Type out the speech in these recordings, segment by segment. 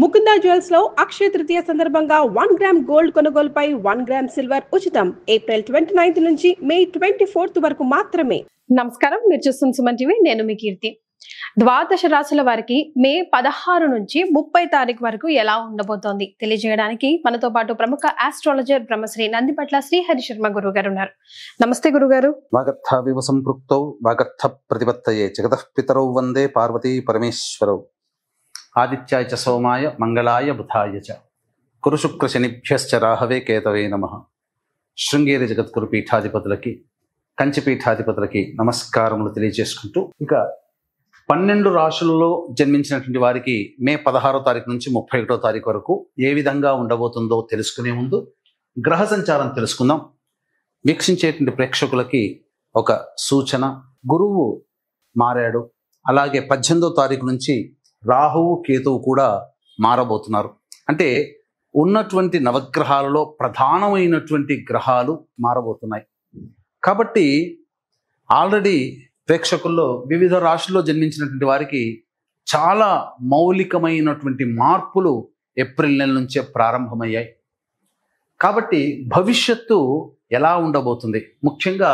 Mukunda jewels లో అక్షయ తృతీయ సందర్భంగా 1 gram gold కొనుగోలుపై 1 గ్రామ్ సిల్వర్ ఉచితం. ఏప్రిల్ 29 నుంచి మే 24 వరకు మాత్రమే. నమస్కారం, మీరు చూస్తున్న సుమన్ టీవీ. నేను మీ కీర్తి. ద్వాదశ రాశుల వారికి మే 16 నుంచి 30 తారీఖు వరకు ఎలా ఉండబోతోంది తెలియజేయడానికి మనతో పాటు ప్రముఖ ఆస్ట్రాలజర్ బ్రహ్మశ్రీ నందిపట్ల శ్రీహరి శర్మ గురువు గారు ఉన్నారు. నమస్తే గురుగారు. వాగర్థావివ సంపృక్తౌ వాగర్థ ప్రతిపత్తయే జగతః పితరౌ వందే పార్వతీ పరమేశ్వరౌ. ఆదిత్యాయ చ సోమాయ మంగళాయ బుధాయ చ కురు శుక్ర శనిభ్యశ్చ రాహవే కేతవే నమః. శృంగేరి జగద్గురు పీఠాధిపతులకి, కంచి పీఠాధిపతులకి నమస్కారములు తెలియజేసుకుంటూ, ఇక 12 రాశులలో జన్మించినటువంటి వారికి మే 16వ తారీఖు నుంచి 31వ తారీఖు వరకు ఏ విధంగా ఉండబోతుందో తెలుసుకునే ముందు గ్రహ సంచారం తెలుసుకుందాం. వీక్షించేటువంటి ప్రేక్షకులకి ఒక సూచన: గురువు మారాడు. అలాగే 18వ తారీఖు నుంచి రాహువు కేతువు కూడా మారబోతున్నారు. అంటే ఉన్నటువంటి నవగ్రహాలలో ప్రధానమైనటువంటి గ్రహాలు మారబోతున్నాయి. కాబట్టి ఆల్రెడీ ప్రేక్షకుల్లో వివిధ రాశుల్లో జన్మించినటువంటి వారికి చాలా మౌలికమైనటువంటి మార్పులు ఏప్రిల్ నెల నుంచే ప్రారంభమయ్యాయి. కాబట్టి భవిష్యత్తు ఎలా ఉండబోతుంది, ముఖ్యంగా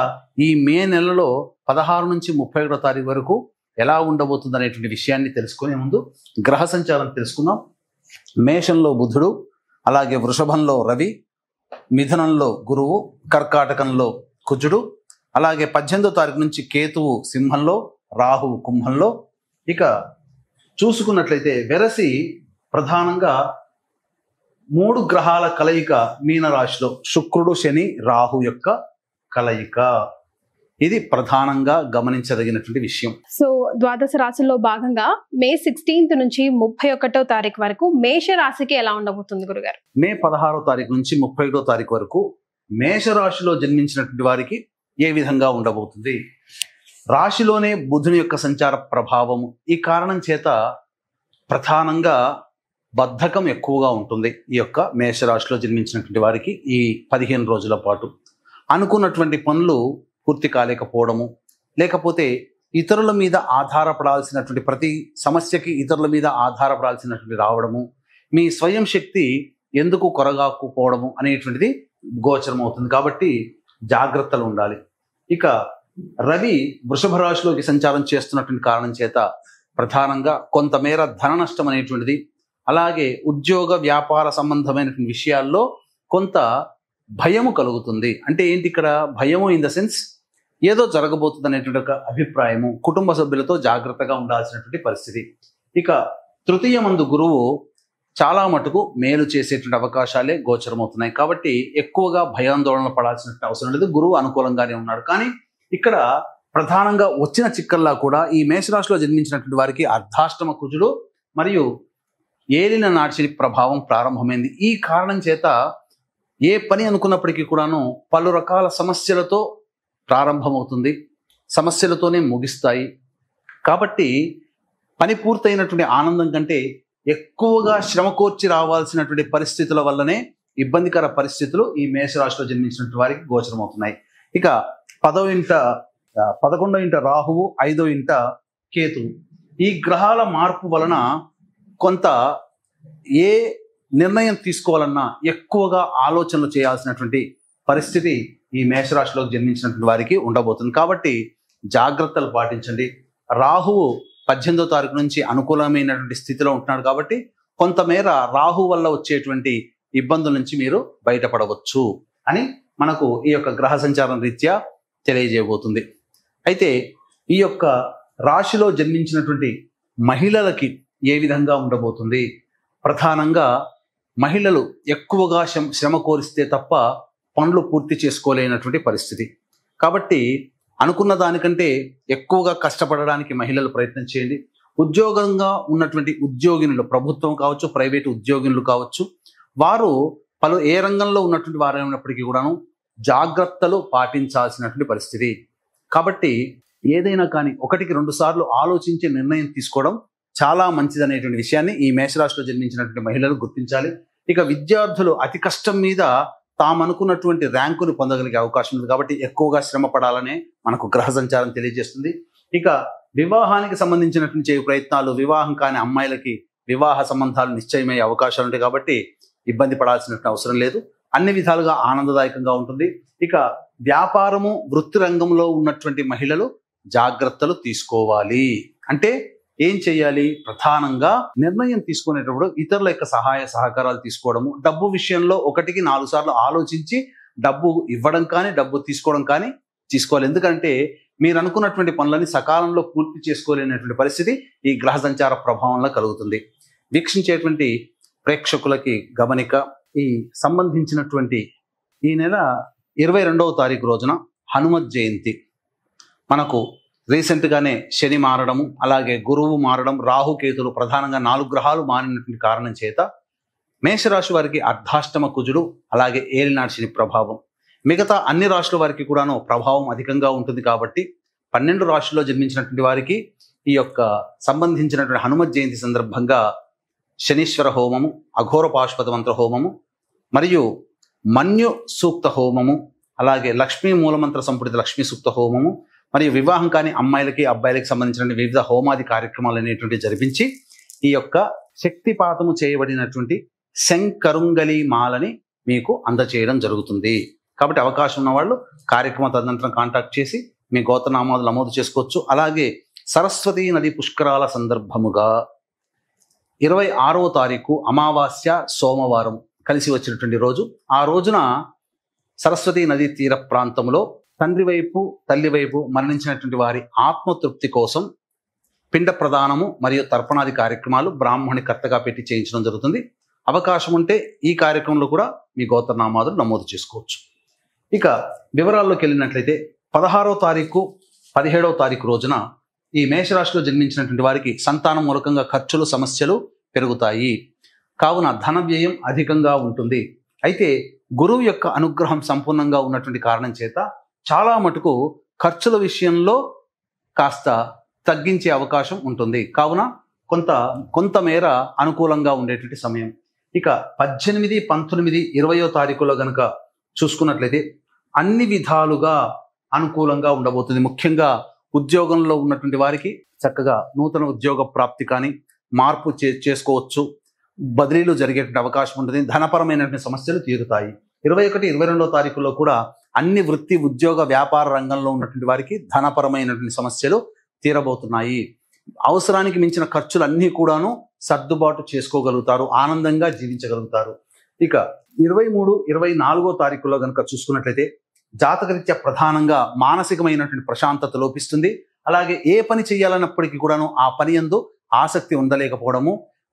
ఈ మే నెలలో 16 నుంచి 31వ తారీఖు వరకు ఎలా ఉండబోతుంది అనేటువంటి విషయాన్ని తెలుసుకునే ముందు గ్రహ సంచారం తెలుసుకుందాం. మేషంలో బుధుడు, అలాగే వృషభంలో రవి, మిథునంలో గురువు, కర్కాటకంలో కుజుడు, అలాగే 18వ తారీఖు నుంచి కేతువు సింహంలో, రాహువు కుంభంలో. ఇక చూసుకున్నట్లయితే వెరసి ప్రధానంగా 3 గ్రహాల కలయిక మీనరాశిలో, శుక్రుడు శని రాహు యొక్క కలయిక. ఇది ప్రధానంగా గమనించదగినటువంటి విషయం. సో ద్వాదశ రాశుల్లో భాగంగా మే 16 నుంచి 31వ తారీఖు వరకు మేష రాశికి ఎలా ఉండబోతుంది గురుగారు? మే 16వ తారీఖు నుంచి 31వ తారీఖు వరకు మేషరాశిలో జన్మించినటువంటి వారికి ఏ విధంగా ఉండబోతుంది? రాశిలోనే బుధుని యొక్క సంచార ప్రభావము. ఈ కారణం చేత ప్రధానంగా బద్ధకం ఎక్కువగా ఉంటుంది ఈ యొక్క మేషరాశిలో జన్మించినటువంటి వారికి. ఈ 15 రోజుల పాటు అనుకున్నటువంటి పనులు పూర్తి కాలేకపోవడము, లేకపోతే ఇతరుల మీద ఆధారపడాల్సినటువంటి ప్రతి సమస్యకి ఇతరుల మీద ఆధారపడాల్సినటువంటి రావడము, మీ స్వయం శక్తి ఎందుకు కొరగాకపోవడము అనేటువంటిది గోచరం అవుతుంది. కాబట్టి జాగ్రత్తలు ఉండాలి. ఇక రవి వృషభ రాశిలోకి సంచారం చేస్తున్నటువంటి కారణం చేత ప్రధానంగా కొంతమేర ధన నష్టం అనేటువంటిది, అలాగే ఉద్యోగ వ్యాపార సంబంధమైనటువంటి విషయాల్లో కొంత భయము కలుగుతుంది. అంటే ఏంటి ఇక్కడ భయము? ఇన్ ద సెన్స్ ఏదో జరగబోతుంది అనేటువంటి ఒక అభిప్రాయము. కుటుంబ సభ్యులతో జాగ్రత్తగా ఉండాల్సినటువంటి పరిస్థితి. ఇక తృతీయ మందు గురువు చాలా మటుకు మేలు చేసేటువంటి అవకాశాలే గోచరమవుతున్నాయి. కాబట్టి ఎక్కువగా భయాందోళన పడాల్సిన అవసరం లేదు. గురువు అనుకూలంగానే ఉన్నాడు. కానీ ఇక్కడ ప్రధానంగా వచ్చిన చిక్కల్లా కూడా ఈ మేషరాశిలో జన్మించినటువంటి వారికి అర్ధాష్టమ కుజుడు మరియు ఏలిన నాటి ప్రభావం ప్రారంభమైంది. ఈ కారణం చేత ఏ పని అనుకున్నప్పటికీ కూడాను పలు రకాల సమస్యలతో ప్రారంభమవుతుంది, సమస్యలతోనే ముగిస్తాయి. కాబట్టి పని పూర్తయినటువంటి ఆనందం కంటే ఎక్కువగా శ్రమ కోర్చి రావాల్సినటువంటి పరిస్థితుల వల్లనే ఇబ్బందికర పరిస్థితులు ఈ మేషరాశిలో జన్మించినటువంటి వారికి గోచరమవుతున్నాయి. ఇక 11వ ఇంట రాహువు, 5వ ఇంట కేతువు. ఈ గ్రహాల మార్పు వలన కొంత ఏ నిర్ణయం తీసుకోవాలన్నా ఎక్కువగా ఆలోచనలు చేయాల్సినటువంటి పరిస్థితి ఈ మేషరాశిలోకి జన్మించినటువంటి వారికి ఉండబోతుంది. కాబట్టి జాగ్రత్తలు పాటించండి. రాహువు 18వ తారీఖు నుంచి అనుకూలమైనటువంటి స్థితిలో ఉంటున్నాడు. కాబట్టి కొంతమేర రాహు వల్ల వచ్చేటువంటి ఇబ్బందుల నుంచి మీరు బయటపడవచ్చు అని మనకు ఈ యొక్క గ్రహ సంచారం రీత్యా తెలియజేయబోతుంది. అయితే ఈ యొక్క రాశిలో జన్మించినటువంటి మహిళలకి ఏ విధంగా ఉండబోతుంది? ప్రధానంగా మహిళలు ఎక్కువగా శ్రమ కోరిస్తే తప్ప పనులు పూర్తి చేసుకోలేనటువంటి పరిస్థితి. కాబట్టి అనుకున్న దానికంటే ఎక్కువగా కష్టపడడానికి మహిళలు ప్రయత్నం చేయండి. ఉద్యోగంగా ఉన్నటువంటి ఉద్యోగినులు, ప్రభుత్వం కావచ్చు, ప్రైవేటు ఉద్యోగినులు కావచ్చు, వారు ఏ రంగంలో ఉన్నటువంటి వారైనప్పటికీ కూడాను జాగ్రత్తలు పాటించాల్సినటువంటి పరిస్థితి. కాబట్టి ఏదైనా కానీ 1-2 సార్లు ఆలోచించి నిర్ణయం తీసుకోవడం చాలా మంచిది అనేటువంటి విషయాన్ని ఈ మేషరాశిలో జన్మించినటువంటి మహిళలు గుర్తించాలి. ఇక విద్యార్థులు అతి కష్టం మీద తాము అనుకున్నటువంటి ర్యాంకును పొందగలిగే అవకాశం ఉంది. కాబట్టి ఎక్కువగా శ్రమ పడాలనే మనకు గ్రహ సంచారం తెలియజేస్తుంది. ఇక వివాహానికి సంబంధించినటువంటి ప్రయత్నాలు, వివాహం కాని అమ్మాయిలకి వివాహ సంబంధాలు నిశ్చయమయ్యే అవకాశాలు ఉంటాయి కాబట్టి ఇబ్బంది పడాల్సిన అవసరం లేదు. అన్ని విధాలుగా ఆనందదాయకంగా ఉంటుంది. ఇక వ్యాపారము వృత్తి రంగంలో ఉన్నటువంటి మహిళలు జాగ్రత్తలు తీసుకోవాలి. అంటే ఏం చేయాలి? ప్రధానంగా నిర్ణయం తీసుకునేటప్పుడు ఇతరుల యొక్క సహాయ సహకారాలు తీసుకోవడము, డబ్బు విషయంలో 1-4 సార్లు ఆలోచించి డబ్బు ఇవ్వడం కానీ డబ్బు తీసుకోవడం కానీ తీసుకోవాలి. ఎందుకంటే మీరు అనుకున్నటువంటి పనులని సకాలంలో పూర్తి చేసుకోలేనటువంటి పరిస్థితి ఈ గ్రహ సంచార ప్రభావంలో కలుగుతుంది. వీక్షించేటువంటి ప్రేక్షకులకి గమనిక, ఈ సంబంధించినటువంటి ఈ నెల 22వ తారీఖు రోజున హనుమత్ జయంతి. మనకు రీసెంట్గానే శని మారడము, అలాగే గురువు మారడం, రాహుకేతులు ప్రధానంగా 4 గ్రహాలు మారినటువంటి కారణం చేత మేషరాశి వారికి అర్ధాష్టమ కుజుడు, అలాగే ఏలినాటి శని ప్రభావం. మిగతా అన్ని రాశుల వారికి కూడాను ప్రభావం అధికంగా ఉంటుంది కాబట్టి 12 రాశుల్లో జన్మించినటువంటి వారికి ఈ యొక్క సంబంధించినటువంటి హనుమత్ జయంతి సందర్భంగా శనీశ్వర హోమము, అఘోర పాశుపత మంత్ర హోమము మరియు మన్యు సూక్త హోమము, అలాగే లక్ష్మీ మూలమంత్ర సంపుటిత లక్ష్మీ సూక్త హోమము మరియు వివాహం కాని అమ్మాయిలకి అబ్బాయిలకి సంబంధించిన వివిధ హోమాది కార్యక్రమాలు అనేటువంటి జరిపించి ఈ యొక్క శక్తిపాతము చేయబడినటువంటి శంకరుంగలి మాలని మీకు అందచేయడం జరుగుతుంది. కాబట్టి అవకాశం ఉన్న వాళ్ళు కార్యక్రమ తదనంతరం కాంటాక్ట్ చేసి మీ గోత్రనామాలు నమోదు చేసుకోవచ్చు. అలాగే సరస్వతీ నది పుష్కరాల సందర్భముగా 26వ తారీఖు అమావాస్య సోమవారం కలిసి వచ్చినటువంటి రోజు. ఆ రోజున సరస్వతీ నదీ తీర ప్రాంతంలో తండ్రి వైపు తల్లి వైపు మరణించినటువంటి వారి ఆత్మతృప్తి కోసం పిండ ప్రదానము మరియు తర్పణాది కార్యక్రమాలు బ్రాహ్మణి కర్తగా పెట్టి చేయించడం జరుగుతుంది. అవకాశం ఉంటే ఈ కార్యక్రమంలో కూడా మీ గోత్రనామాదులు నమోదు చేసుకోవచ్చు. ఇక వివరాల్లోకి వెళ్ళినట్లయితే 16వ తారీఖు 17వ తారీఖు రోజున ఈ మేషరాశిలో జన్మించినటువంటి వారికి సంతానం మూలకంగా ఖర్చులు సమస్యలు పెరుగుతాయి. కావున ధన వ్యయం అధికంగా ఉంటుంది. అయితే గురువు యొక్క అనుగ్రహం సంపూర్ణంగా ఉన్నటువంటి కారణం చేత చాలా మటుకు ఖర్చుల విషయంలో కాస్త తగ్గించే అవకాశం ఉంటుంది. కావున కొంతమేర అనుకూలంగా ఉండేటువంటి సమయం. ఇక 18, 19, 20వ తారీఖులో గనక చూసుకున్నట్లయితే అన్ని విధాలుగా అనుకూలంగా ఉండబోతుంది. ముఖ్యంగా ఉద్యోగంలో ఉన్నటువంటి వారికి చక్కగా నూతన ఉద్యోగ ప్రాప్తి కానీ మార్పు చేసుకోవచ్చు. బదిలీలు జరిగేటువంటి అవకాశం ఉంటుంది. ధనపరమైనటువంటి సమస్యలు తీరుతాయి. 21, 22వ తారీఖులో కూడా అన్ని వృత్తి ఉద్యోగ వ్యాపార రంగంలో ఉన్నటువంటి వారికి ధనపరమైనటువంటి సమస్యలు తీరబోతున్నాయి. అవసరానికి మించిన ఖర్చులు అన్నీ కూడాను సర్దుబాటు చేసుకోగలుగుతారు, ఆనందంగా జీవించగలుగుతారు. ఇక 23, 24వ తారీఖులో కనుక చూసుకున్నట్లయితే జాతకరీత్యా ప్రధానంగా మానసికమైనటువంటి ప్రశాంతత లోపిస్తుంది. అలాగే ఏ పని చేయాలన్నప్పటికీ కూడాను ఆ పని యందు ఆసక్తి ఉండలేకపోవడము,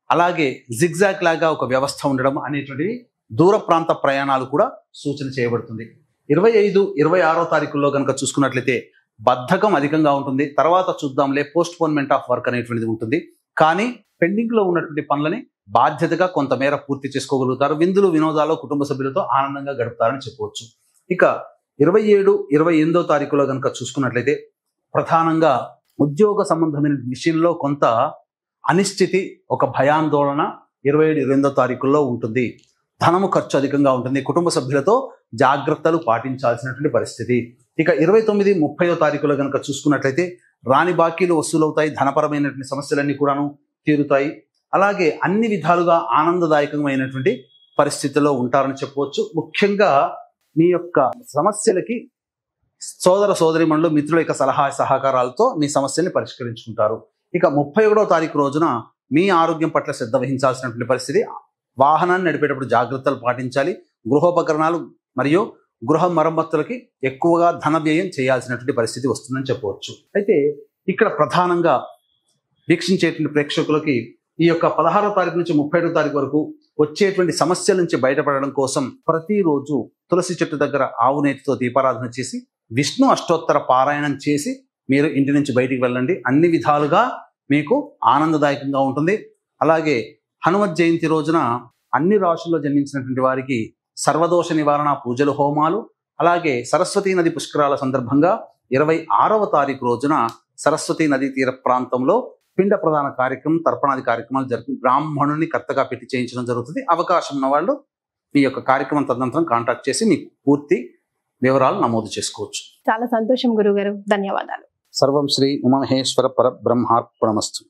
అలాగే జిగ్జాగ్ లాగా ఒక వ్యవస్థ ఉండడం అనేటువంటివి దూర ప్రాంత ప్రయాణాలు కూడా సూచన చేయబడుతుంది. 25, 26వ తారీఖుల్లో కనుక చూసుకున్నట్లయితే బద్ధకం అధికంగా ఉంటుంది. తర్వాత చూద్దాంలే, పోస్ట్ పోన్మెంట్ ఆఫ్ వర్క్ అనేటువంటిది ఉంటుంది. కానీ పెండింగ్ లో ఉన్నటువంటి పనులని బాధ్యతగా కొంతమేర పూర్తి చేసుకోగలుగుతారు. విందులు వినోదాలు కుటుంబ సభ్యులతో ఆనందంగా గడుపుతారని చెప్పవచ్చు. ఇక 27, 28వ తారీఖులో కనుక చూసుకున్నట్లయితే ప్రధానంగా ఉద్యోగ సంబంధమైన విషయంలో కొంత అనిశ్చితి, ఒక భయాందోళన 27, 28వ తారీఖుల్లో ఉంటుంది. ధనము ఖర్చు అధికంగా ఉంటుంది. కుటుంబ సభ్యులతో జాగ్రత్తలు పాటించాల్సినటువంటి పరిస్థితి. ఇక 29, 30వ తారీఖులో కనుక చూసుకున్నట్లయితే రాని బాకీలు వసూలవుతాయి. ధనపరమైనటువంటి సమస్యలన్నీ కూడాను తీరుతాయి. అలాగే అన్ని విధాలుగా ఆనందదాయకమైనటువంటి పరిస్థితిలో ఉంటారని చెప్పవచ్చు. ముఖ్యంగా మీ యొక్క సమస్యలకి సోదర సోదరీమణులు మిత్రుల యొక్క సలహా సహకారాలతో మీ సమస్యల్ని పరిష్కరించుకుంటారు. ఇక 31వ తారీఖు రోజున మీ ఆరోగ్యం పట్ల శ్రద్ధ వహించాల్సినటువంటి పరిస్థితి. వాహనాన్ని నడిపేటప్పుడు జాగ్రత్తలు పాటించాలి. గృహోపకరణాలు మరియు గృహ మరమ్మతులకి ఎక్కువగా ధన వ్యయం చేయాల్సినటువంటి పరిస్థితి వస్తుందని చెప్పవచ్చు. అయితే ఇక్కడ ప్రధానంగా వీక్షించేటువంటి ప్రేక్షకులకి ఈ యొక్క 16వ తారీఖు నుంచి 31వ తారీఖు వరకు వచ్చేటువంటి సమస్యల నుంచి బయటపడడం కోసం ప్రతిరోజు తులసి చెట్టు దగ్గర ఆవు నేతితో దీపారాధన చేసి విష్ణు అష్టోత్తర పారాయణం చేసి మీరు ఇంటి నుంచి బయటికి వెళ్ళండి. అన్ని విధాలుగా మీకు ఆనందదాయకంగా ఉంటుంది. అలాగే హనుమత్ జయంతి రోజున అన్ని రాశుల్లో జన్మించినటువంటి వారికి సర్వదోష నివారణ పూజలు, హోమాలు, అలాగే సరస్వతీ నది పుష్కరాల సందర్భంగా 26వ తారీఖు రోజున సరస్వతీ నదీ తీర ప్రాంతంలో పిండ ప్రధాన కార్యక్రమం, తర్పణాది కార్యక్రమాలు జరిపి బ్రాహ్మణుని కర్తగా పెట్టి చేయించడం జరుగుతుంది. అవకాశం ఉన్న వాళ్ళు మీ యొక్క కార్యక్రమం తదనంతరం కాంటాక్ట్ చేసి మీకు పూర్తి వివరాలు నమోదు చేసుకోవచ్చు. చాలా సంతోషం గురుగారు, ధన్యవాదాలు. సర్వం శ్రీ ఉమామహేశ్వర పరబ్రహ్మార్పణమస్తు.